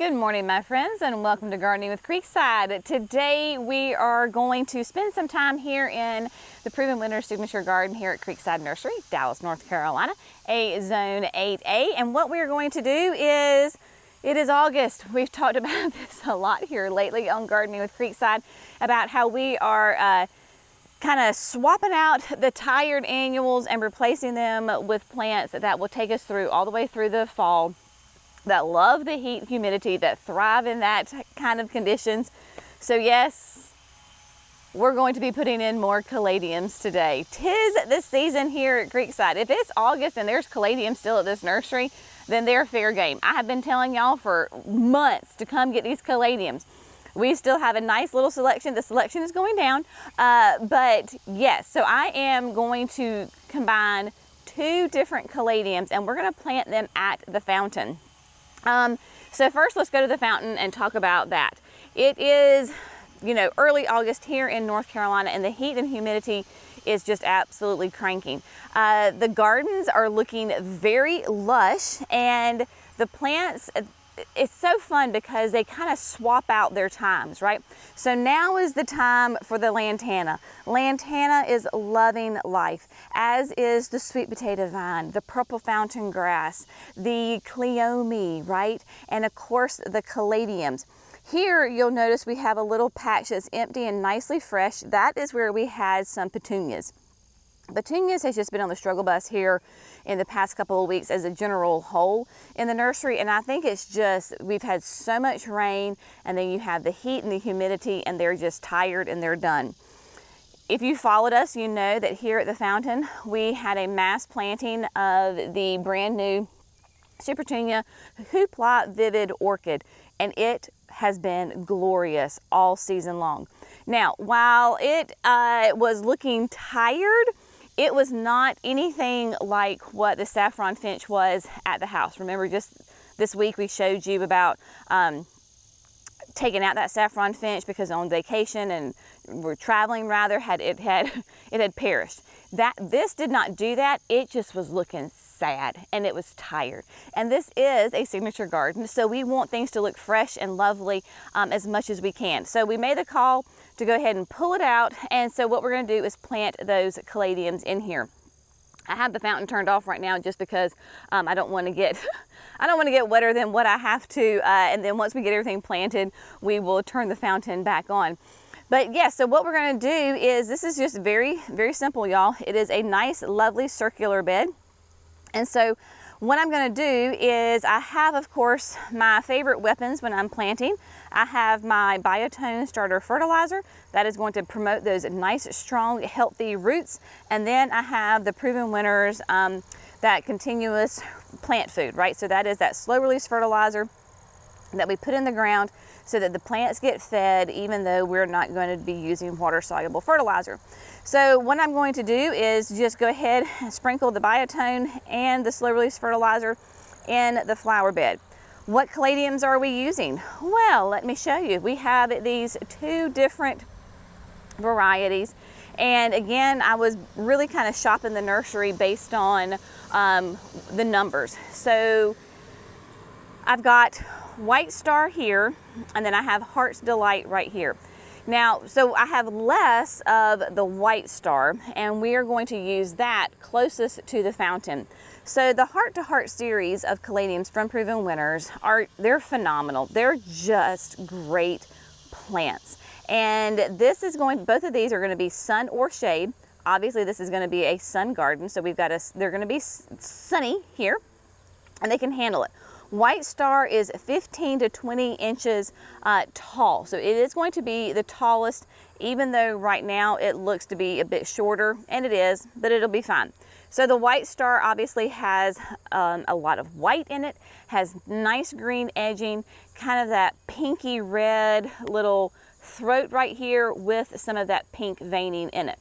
Good morning, my friends, and welcome to Gardening with Creekside. Today we are going to spend some time here in the Proven Winners Signature Garden here at Creekside Nursery, Dallas, North Carolina, a Zone 8A. And what we're going to do is, it is August. We've talked about this a lot here lately on Gardening with Creekside, about how we are kind of swapping out the tired annuals and replacing them with plants that will take us through all the way through the fall, that love the heat, humidity, that thrive in that kind of conditions. So yes, we're going to be putting in more caladiums today. 'Tis the season here at Creekside. If it's August and there's caladiums still at this nursery, then they're fair game. I have been telling y'all for months to come get these caladiums. We still have a nice little selection. The selection is going down, but yes, so I am going to combine two different caladiums and we're gonna plant them at the fountain. So first let's go to the fountain and talk about that. It is, early August here in North Carolina, and the heat and humidity is just absolutely cranking. The gardens are looking very lush, and the plants, it's so fun because they kind of swap out their times, right? So now is the time for the lantana. Lantana is loving life, as is the sweet potato vine, the purple fountain grass, the cleome, right? And of course the caladiums. Here you'll notice we have a little patch that's empty and nicely fresh. That is where we had some petunias. Petunias has just been on the struggle bus here in the past couple of weeks as a general whole in the nursery, and I think it's just, we've had so much rain, and then you have the heat and the humidity, and they're just tired and they're done. If you followed us, you know that here at the fountain we had a mass planting of the brand new Supertunia Hoopla Vivid Orchid, and it has been glorious all season long. Now, while it was looking tired, it was not anything like what the saffron finch was at the house. Remember, just this week we showed you about taking out that saffron finch because on vacation and we're traveling rather, it had perished. This did not do that. It just was looking sad and it was tired. And this is a signature garden, so we want things to look fresh and lovely as much as we can. So we made the call to go ahead and pull it out, and so what we're going to do is plant those caladiums in here. I have the fountain turned off right now just because I don't want to get wetter than what I have to, and then once we get everything planted, we will turn the fountain back on. But yeah, so what we're going to do is, this is just very, very simple, y'all. It is a nice, lovely circular bed. And so what I'm going to do is, I have, of course, my favorite weapons when I'm planting. I have my Biotone starter fertilizer that is going to promote those nice, strong, healthy roots. And then I have the Proven Winners, that continuous plant food, right? So that is that slow release fertilizer that we put in the ground so that the plants get fed, even though we're not going to be using water soluble fertilizer. So what I'm going to do is just go ahead and sprinkle the Biotone and the slow release fertilizer in the flower bed. What caladiums are we using? Well, let me show you. We have these two different varieties. And again, I was really kind of shopping the nursery based on the numbers. So I've got White Star here, and then I have Heart's Delight right here. Now, so I have less of the White Star, and we are going to use that closest to the fountain. So the Heart to Heart series of caladiums from Proven Winners they're phenomenal. They're just great plants. And both of these are going to be sun or shade. Obviously this is going to be a sun garden, so they're going to be sunny here, and they can handle it. White Star is 15 to 20 inches tall, so it is going to be the tallest, even though right now it looks to be a bit shorter, and it is, but it'll be fine. So the White Star obviously has a lot of white in it, has nice green edging, kind of that pinky red little throat right here with some of that pink veining in it.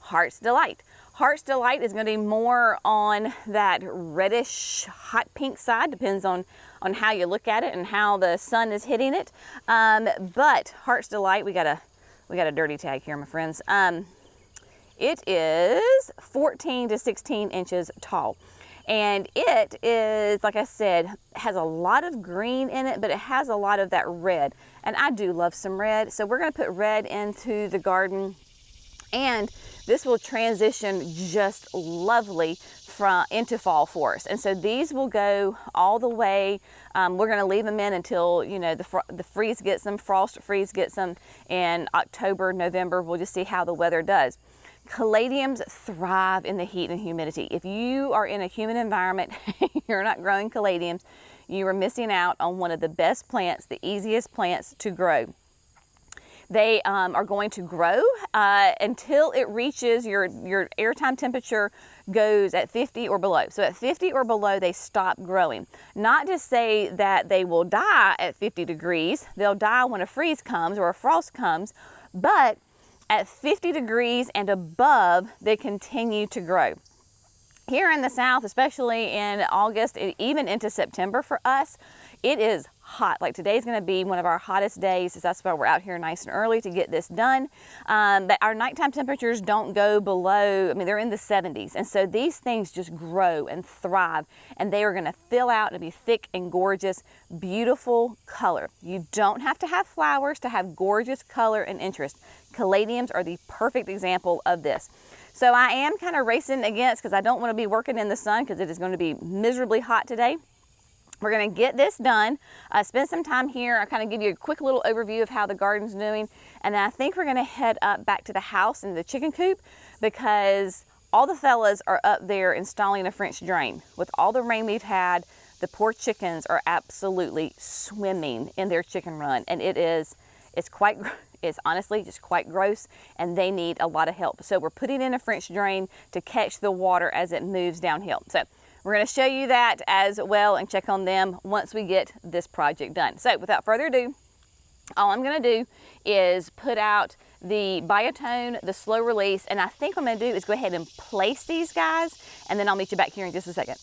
Heart's Delight. Heart's Delight is going to be more on that reddish hot pink side, depends on how you look at it and how the sun is hitting it. But Heart's Delight, we got a dirty tag here, my friends. It is 14 to 16 inches tall. And it is, like I said, has a lot of green in it, but it has a lot of that red. And I do love some red. So we're gonna put red into the garden, and this will transition just lovely into fall for us. And so these will go all the way. We're going to leave them in until, you know, the freeze gets them, frost freeze gets them in October, November. We'll just see how the weather does. Caladiums thrive in the heat and humidity. If you are in a humid environment, you're not growing caladiums, you are missing out on one of the best plants, the easiest plants to grow. They are going to grow until it reaches your airtime temperature goes at 50 or below. So at 50 or below, they stop growing. Not to say that they will die at 50 degrees. They'll die when a freeze comes or a frost comes, but at 50 degrees and above, they continue to grow. Here in the South, especially in August, even into September for us, it is hot. Like today's going to be one of our hottest days. So that's why we're out here nice and early to get this done. But our nighttime temperatures don't go below, I mean, they're in the 70s. And so these things just grow and thrive, and they are going to fill out and be thick and gorgeous, beautiful color. You don't have to have flowers to have gorgeous color and interest. Caladiums are the perfect example of this. So I am kind of racing against, because I don't want to be working in the sun because it is going to be miserably hot today. We're going to get this done, spend some time here. I'll kind of give you a quick little overview of how the garden's doing. And then I think we're going to head up back to the house in the chicken coop, because all the fellas are up there installing a French drain. With all the rain we've had, the poor chickens are absolutely swimming in their chicken run. And it's honestly just quite gross, and they need a lot of help. So we're putting in a French drain to catch the water as it moves downhill. So we're going to show you that as well and check on them once we get this project done. So without further ado, all I'm going to do is put out the biotone, the slow release, and I think what I'm going to do is go ahead and place these guys, and then I'll meet you back here in just a second.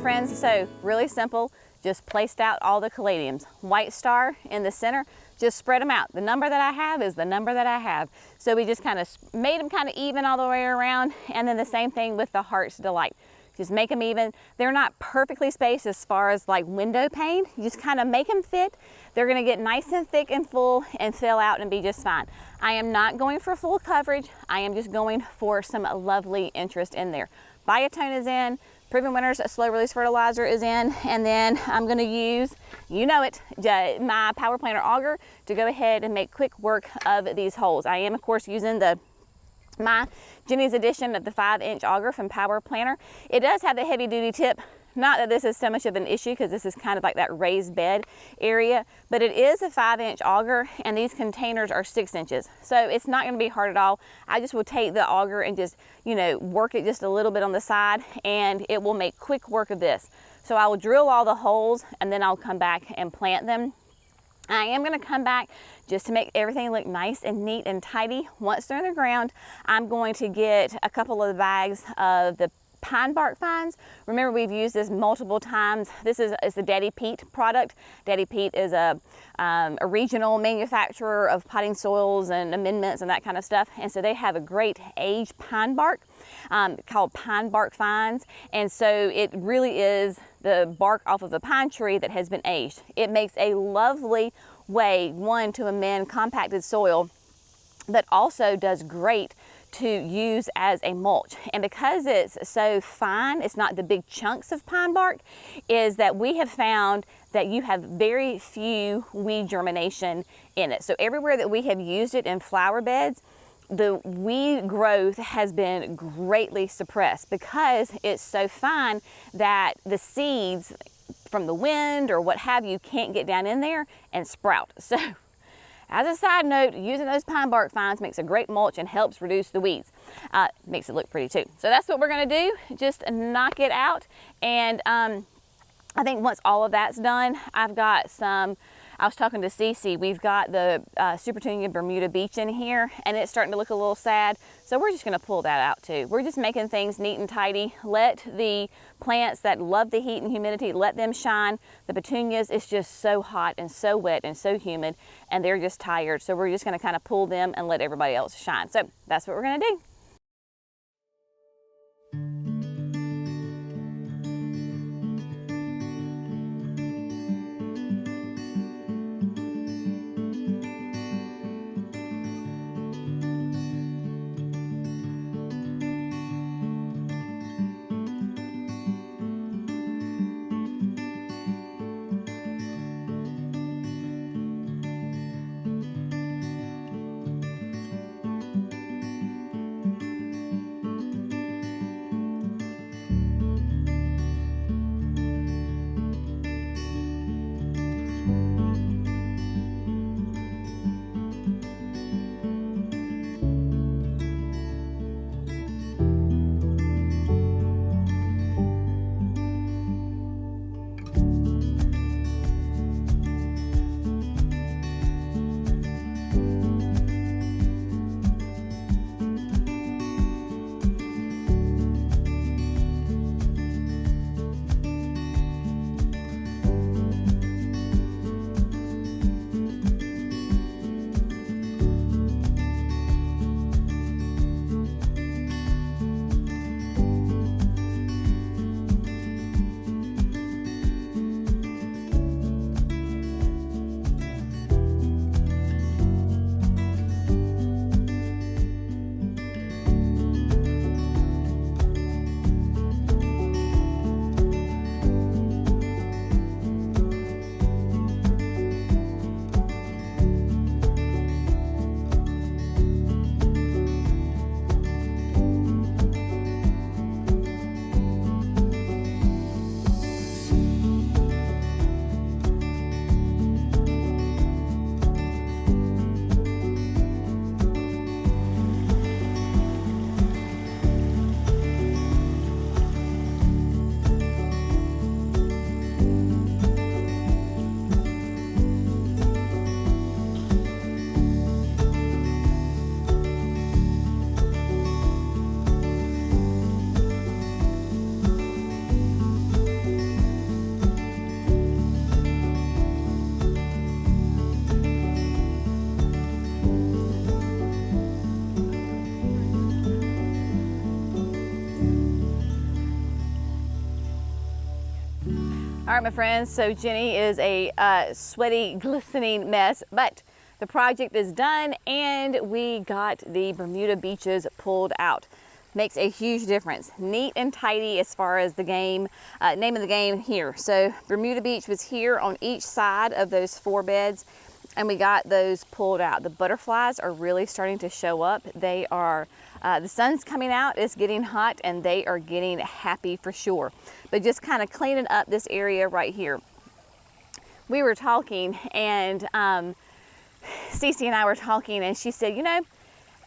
Friends, so really simple, just placed out all the caladiums. White star in the center, just spread them out. The number that I have is the number that I have. So we just kind of made them kind of even all the way around, and then the same thing with the Heart's Delight. Just make them even. They're not perfectly spaced as far as like window pane. You just kind of make them fit. They're gonna get nice and thick and full and fill out and be just fine. I am not going for full coverage. I am just going for some lovely interest in there. Biotone is in. Proven Winners slow release fertilizer is in, and then I'm going to use, you know it, my Power Planter auger to go ahead and make quick work of these holes. I am of course using my Jenny's edition of the 5-inch auger from Power Planter. It does have the heavy duty tip. Not that this is so much of an issue, because this is kind of like that raised bed area, but it is a 5-inch auger, and these containers are 6 inches. So it's not going to be hard at all. I just will take the auger and just, you know, work it just a little bit on the side, and it will make quick work of this. So I will drill all the holes, and then I'll come back and plant them. I am going to come back just to make everything look nice and neat and tidy. Once they're in the ground, I'm going to get a couple of the bags of the pine bark fines. Remember, we've used this multiple times. This is the Daddy Pete product. Daddy Pete is a regional manufacturer of potting soils and amendments and that kind of stuff. And so they have a great aged pine bark called pine bark fines. And so it really is the bark off of a pine tree that has been aged. It makes a lovely way, one, to amend compacted soil, but also does great to use as a mulch. And because it's so fine, it's not the big chunks of pine bark, is that we have found that you have very few weed germination in it. So everywhere that we have used it in flower beds, the weed growth has been greatly suppressed because it's so fine that the seeds from the wind or what have you can't get down in there and sprout. So as a side note, using those pine bark fines makes a great mulch and helps reduce the weeds. Makes it look pretty too. So that's what we're gonna do, just knock it out. And I think once all of that's done, I've got some, I was talking to Cece, we've got the Super Tunia Bermuda Beach in here, and it's starting to look a little sad. So we're just gonna pull that out too. We're just making things neat and tidy. Let the plants that love the heat and humidity, let them shine. The petunias, it's just so hot and so wet and so humid, and they're just tired. So we're just gonna kind of pull them and let everybody else shine. So that's what we're gonna do. All right, my friends, so Jenny is a sweaty, glistening mess, but the project is done and we got the Bermuda beaches pulled out. Makes a huge difference. Neat and tidy as far as the game, name of the game here. So Bermuda Beach was here on each side of those 4 beds and we got those pulled out. The butterflies are really starting to show up. They are, the sun's coming out, it's getting hot, and they are getting happy for sure. But just kind of cleaning up this area right here. We were talking and Cece and I were talking and she said, you know,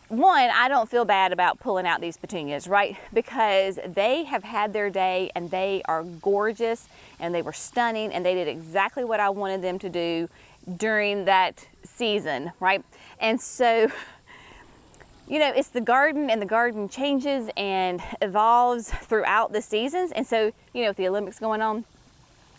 one, I don't feel bad about pulling out these petunias, right? Because they have had their day and they are gorgeous and they were stunning and they did exactly what I wanted them to do during that season, right? And so, you know, it's the garden and the garden changes and evolves throughout the seasons. And so, you know, with the Olympics going on,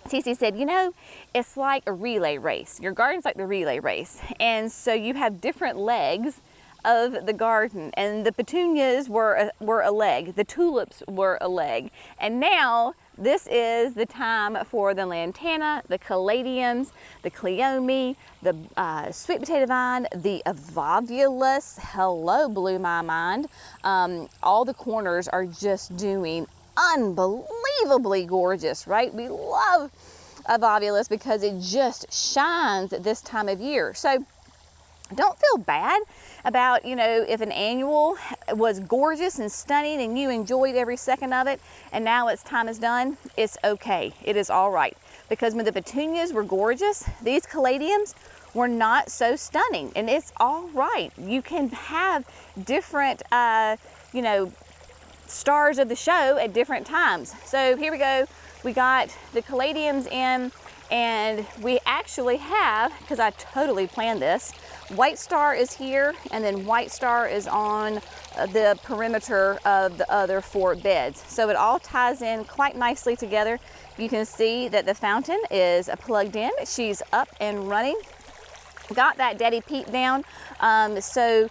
Cece said, you know, it's like a relay race. Your garden's like the relay race. And so you have different legs of the garden, and the petunias were a leg, the tulips were a leg, and now This is the time for the lantana, the caladiums, the cleome, the sweet potato vine, the evolvulus. Hello, blew my mind. All the corners are just doing unbelievably gorgeous, right? We love evolvulus because it just shines at this time of year. So don't feel bad about, you know, if an annual was gorgeous and stunning and you enjoyed every second of it and now its time is done. It's okay. It is all right. Because when the petunias were gorgeous, these caladiums were not so stunning, and it's all right. You can have different, you know, stars of the show at different times. So here we go. We got the caladiums in, and we actually have, because I totally planned this, White Star is here, and then White Star is on the perimeter of the other 4 beds. So it all ties in quite nicely together. You can see that the fountain is plugged in. She's up and running. Got that Daddy Peat down. So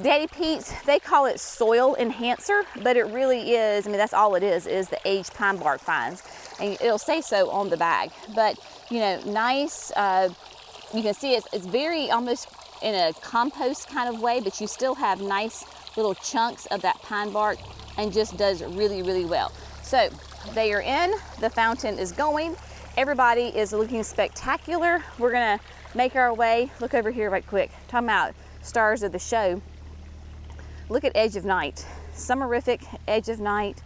Daddy Peats, they call it soil enhancer, but it really is, I mean, that's all it is the aged pine bark fines. And it'll say so on the bag. But, you know, nice, you can see it's very almost in a compost kind of way, but you still have nice little chunks of that pine bark, and just does really, really well. So they are in, the fountain is going, everybody is looking spectacular. We're gonna make our way, look over here right quick, talking about stars of the show. Look at Edge of Night, summerific Edge of Night.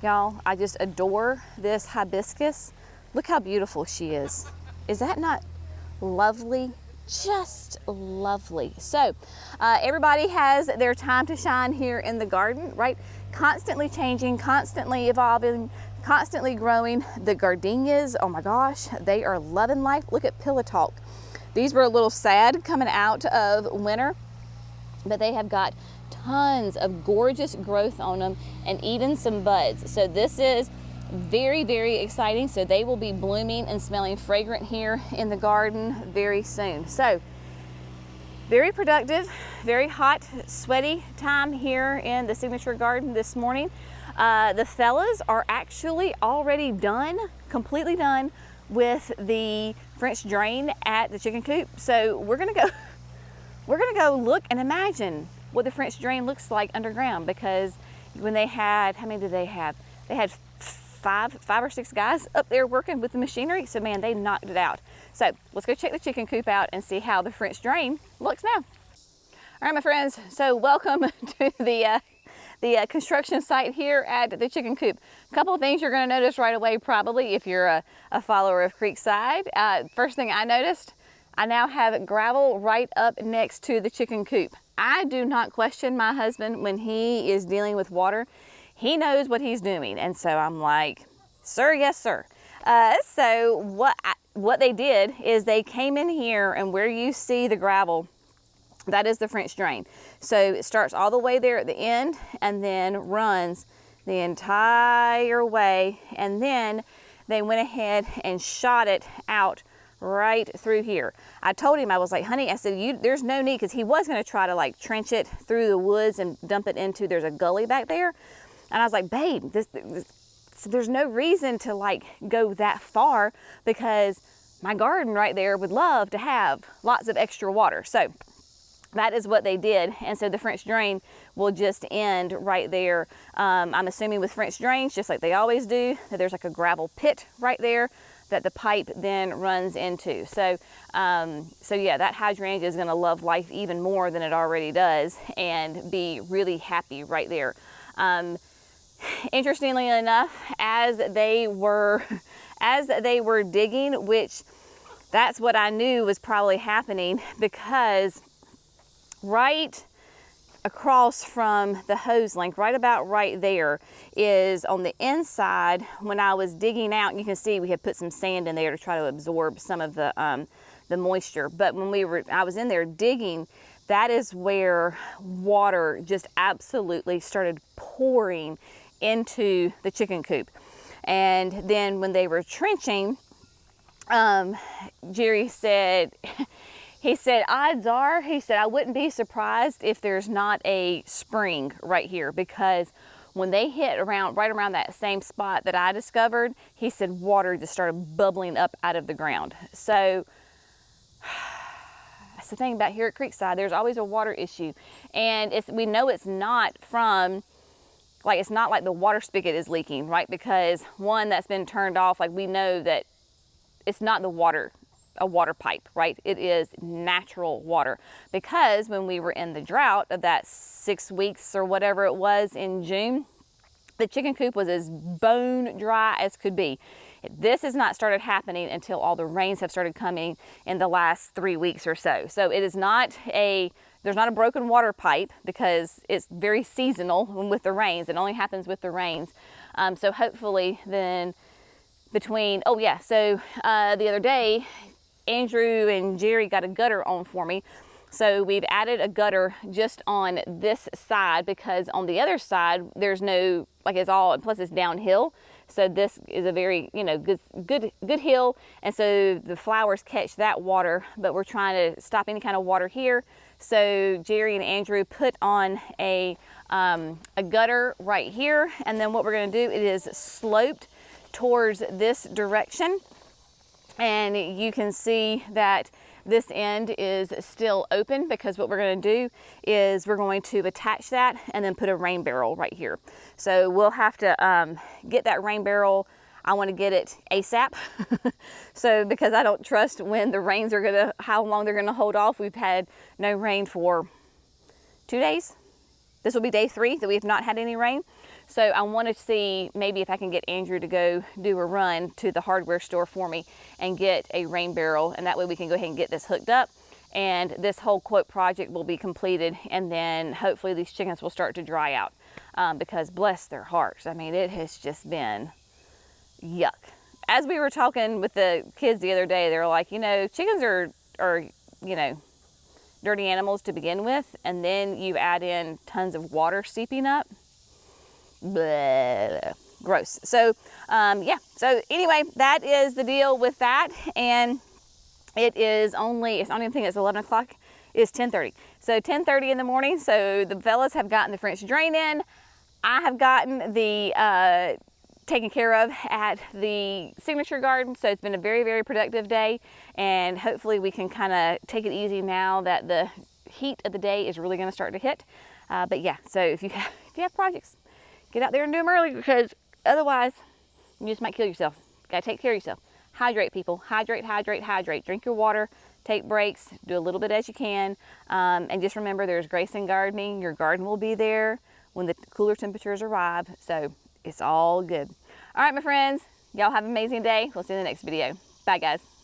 Y'all, I just adore this hibiscus. Look how beautiful she is. Is that not lovely? Just lovely. So everybody has their time to shine here in the garden, right? Constantly changing, constantly evolving, constantly growing. The gardenias, oh my gosh, they are loving life. Look at Pillow Talk. These were a little sad coming out of winter, but they have got tons of gorgeous growth on them and even some buds. So this is very, very exciting. So they will be blooming and smelling fragrant here in the garden very soon. So very productive, very hot, sweaty time here in the Signature Garden this morning. The fellas are actually already done, completely done with the French drain at the chicken coop. So we're gonna go look and imagine what the French drain looks like underground, because when they had, how many did they have? They had five or six guys up there working with the machinery. So man, they knocked it out. So let's go check the chicken coop out and see how the French drain looks now. All right, my friends, so welcome to the construction site here at the chicken coop. A couple of things you're gonna notice right away, probably if you're a follower of Creekside. First thing I noticed, I now have gravel right up next to the chicken coop. I do not question my husband when he is dealing with water. He knows what he's doing. And so I'm like, sir, yes, sir. So what they did is they came in here, and where you see the gravel, that is the French drain. So it starts all the way there at the end and then runs the entire way. And then they went ahead and shot it out right through here. I told him, I was like, honey, I said, there's no need, because he was going to try to like trench it through the woods and dump it into, there's a gully back there. And I was like, babe, there's no reason to like go that far, because my garden right there would love to have lots of extra water. So that is what they did. And so the French drain will just end right there. I'm assuming with French drains, just like they always do, that there's like a gravel pit right there that the pipe then runs into. So yeah, that hydrangea is gonna love life even more than it already does and be really happy right there. Interestingly enough, as they were digging, which that's what I knew was probably happening, because right across from the hose link, right about right there, is on the inside. When I was digging out, you can see we had put some sand in there to try to absorb some of the moisture. But when I was in there digging, that is where water just absolutely started pouring into the chicken coop. And then when they were trenching, Jerry said, he said, odds are, he said, I wouldn't be surprised if there's not a spring right here, because When they hit right around that same spot that I discovered, he said water just started bubbling up out of the ground. So that's the thing about here at Creekside, there's always a water issue. And we know it's not from, like, it's not like the water spigot is leaking, right? Because one that's been turned off, like, we know that it's not a water pipe, right? It is natural water. Because when we were in the drought of that 6 weeks or whatever it was in June, the chicken coop was as bone dry as could be. This has not started happening until all the rains have started coming in the last 3 weeks or so. So it is not there's not a broken water pipe, because it's very seasonal with the rains. It only happens with the rains. So hopefully then the other day, Andrew and Jerry got a gutter on for me. So we've added a gutter just on this side, because on the other side, there's no, like, it's all, plus it's downhill. So this is a very, good hill. And so the flowers catch that water, but we're trying to stop any kind of water here. So Jerry and Andrew put on a gutter right here. And then what we're gonna do, it is sloped towards this direction. And you can see that this end is still open, because what we're going to do is we're going to attach that and then put a rain barrel right here. So we'll have to get that rain barrel. I want to get it ASAP. So, because I don't trust when the rains are how long they're gonna hold off. We've had no rain for 2 days. This will be day 3 that we have not had any rain. So I want to see maybe if I can get Andrew to go do a run to the hardware store for me and get a rain barrel, and that way we can go ahead and get this hooked up, and this whole quote project will be completed, and then hopefully these chickens will start to dry out, because bless their hearts, I mean, it has just been yuck. As we were talking with the kids the other day, they were like, chickens are dirty animals to begin with, and then you add in tons of water seeping up. Blah, gross. So so anyway, that is the deal with that. And it's I don't even think it's 11 o'clock, it's 10:30. So 10:30 in the morning. So the fellas have gotten the French drain in. I have gotten the taken care of at the signature garden. So it's been a very, very productive day, and hopefully we can kind of take it easy now that the heat of the day is really going to start to hit. But yeah, so if you have projects, get out there and do them early, because otherwise you just might kill yourself. You gotta take care of yourself. Hydrate, people. Hydrate, hydrate, hydrate. Drink your water, take breaks, do a little bit as you can. And just remember, there's grace in gardening. Your garden will be there when the cooler temperatures arrive. So it's all good. All right, my friends, y'all have an amazing day. We'll see you in the next video. Bye, guys.